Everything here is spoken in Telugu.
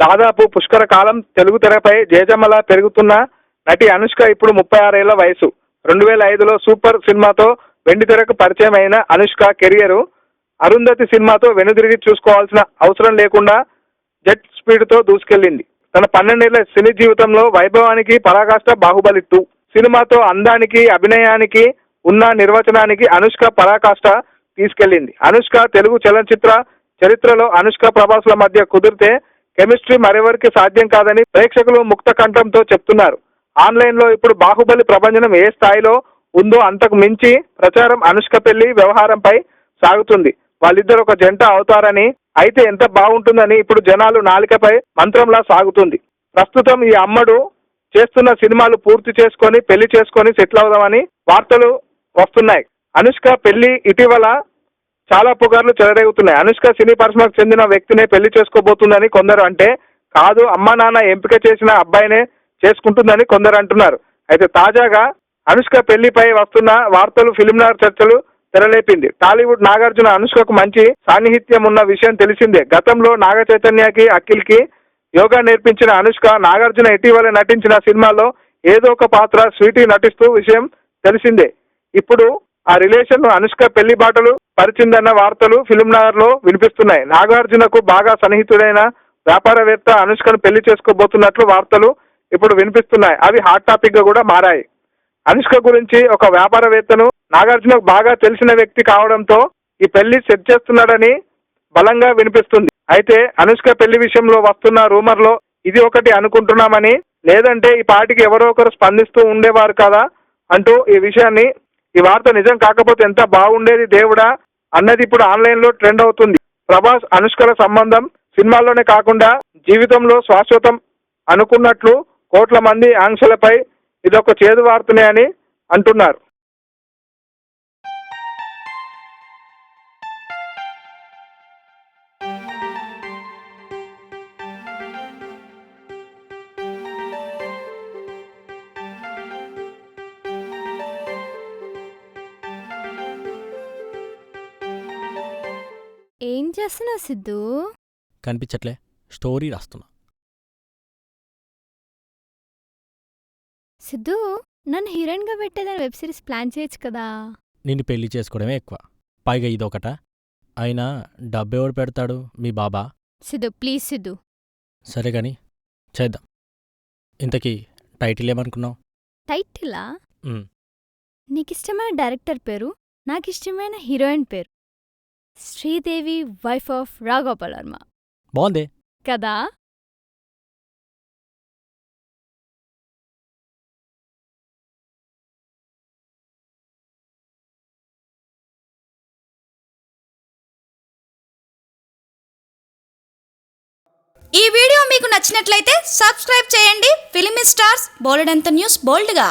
దాదాపు పుష్కర కాలం తెలుగు తెరపై జేజమ్మలా పెరుగుతున్న నటి అనుష్క ఇప్పుడు 36 ఏళ్ల వయసు. 2005లో సూపర్ సినిమాతో వెండితెరకు పరిచయం అయిన అనుష్క కెరియర్ అరుంధతి సినిమాతో వెనుదిరిగి చూసుకోవాల్సిన అవసరం లేకుండా జెట్ స్పీడ్ తో దూసుకెళ్లింది. తన 12 ఏళ్ల సినీ జీవితంలో వైభవానికి పరాకాష్ట బాహుబలి 2 సినిమాతో అందానికి అభినయానికి ఉన్న నిర్వచనానికి అనుష్క పరాకాష్ట తీసుకెళ్లింది. అనుష్క తెలుగు చలనచిత్ర చరిత్రలో అనుష్క ప్రభాస్ల మధ్య కుదిరితే కెమిస్ట్రీ మరెవరికి సాధ్యం కాదని ప్రేక్షకులు ముక్త కంఠంతో చెప్తున్నారు. ఆన్లైన్ లో ఇప్పుడు బాహుబలి ప్రభంజనం ఏ స్థాయిలో ఉందో అంతకు మించి ప్రచారం అనుష్క పెళ్లి వ్యవహారంపై సాగుతుంది. వాళ్ళిద్దరు ఒక జంట అవుతారని, అయితే ఎంత బాగుంటుందని ఇప్పుడు జనాలు నాలికపై మంత్రంలా సాగుతుంది. ప్రస్తుతం ఈ అమ్మడు చేస్తున్న సినిమాలు పూర్తి చేసుకొని పెళ్లి చేసుకొని సెటిల్ అవుదామని వార్తలు వస్తున్నాయి. అనుష్క పెళ్లి ఇటీవల చాలా పుకార్లు చెలరేగుతున్నాయి. అనుష్క సినీ పరిశ్రమకు చెందిన వ్యక్తినే పెళ్లి చేసుకోబోతుందని కొందరు అంటే, కాదు అమ్మా నాన్న ఎంపిక చేసిన అబ్బాయినే చేసుకుంటుందని కొందరు అంటున్నారు. అయితే తాజాగా అనుష్క పెళ్లిపై వస్తున్న వార్తలు ఫిల్మ్నగర్ చర్చలు తెరలేపింది. టాలీవుడ్ నాగార్జున అనుష్కకు మంచి సాన్నిహిత్యం ఉన్న విషయం తెలిసిందే. గతంలో నాగ చైతన్యకి అఖిల్ కి యోగా నేర్పించిన అనుష్క నాగార్జున ఇటీవల నటించిన సినిమాలో ఏదో ఒక పాత్ర స్వీటీ నటిస్తూ విషయం తెలిసిందే. ఇప్పుడు ఆ రిలేషన్ అనుష్క పెళ్లి బాటలు పరిచిందన్న వార్తలు ఫిల్మ్నగర్ లో వినిపిస్తున్నాయి. నాగార్జునకు బాగా సన్నిహితుడైన వ్యాపారవేత్త అనుష్కను పెళ్లి చేసుకోబోతున్నట్లు వార్తలు ఇప్పుడు వినిపిస్తున్నాయి. అవి హాట్ టాపిక్ గా కూడా మారాయి. అనుష్క గురించి ఒక వ్యాపారవేత్తను నాగార్జునకు బాగా తెలిసిన వ్యక్తి కావడంతో ఈ పెళ్లి సెట్ చేస్తున్నాడని బలంగా వినిపిస్తుంది. అయితే అనుష్క పెళ్లి విషయంలో వస్తున్న రూమర్ లో ఇది ఒకటి అనుకుంటున్నామని, లేదంటే ఈ పాటికి ఎవరో ఒకరు స్పందిస్తూ ఉండేవారు కదా అంటూ ఈ వార్త నిజం కాకపోతే ఎంత బాగుండేది దేవుడా అన్నది ఇప్పుడు ఆన్లైన్ లో ట్రెండ్ అవుతుంది. ప్రభాస్ అనుష్కల సంబంధం సినిమాల్లోనే కాకుండా జీవితంలో శాశ్వతం అనుకున్నట్లు కోట్ల మంది ఆంక్షలపై ఇదొక చేదు వార్తనే అని అంటున్నారు. ఏం చేస్తున్నావు సిద్ధు? కనిపించట్లే, స్టోరీ రాస్తున్నా. సిద్ధు, నన్ను హీరోయిన్గా పెట్టేదని వెబ్ సిరీస్ ప్లాన్ చేయొచ్చు కదా. నిన్ను పెళ్లి చేసుకోవడమే ఎక్కువ, పైగా ఇదొకట. అయినా డబ్బెవడు పెడతాడు, మీ బాబా? సిద్ధు ప్లీజ్ సిద్ధు. సరే గాని చేద్దాం. ఇంతకీ టైటిల్ ఏమనుకున్నావు? టైటిలా? నీకిష్టమైన డైరెక్టర్ పేరు, నాకిష్టమైన హీరోయిన్ పేరు శ్రీదేవి, వైఫ్ ఆఫ్ రాఘోపాల్ వర్మ. బాగుంది కదా? ఈ వీడియో మీకు నచ్చినట్లయితే సబ్స్క్రైబ్ చేయండి. ఫిలిమి స్టార్స్ బోలెడంత న్యూస్ బోల్డ్గా.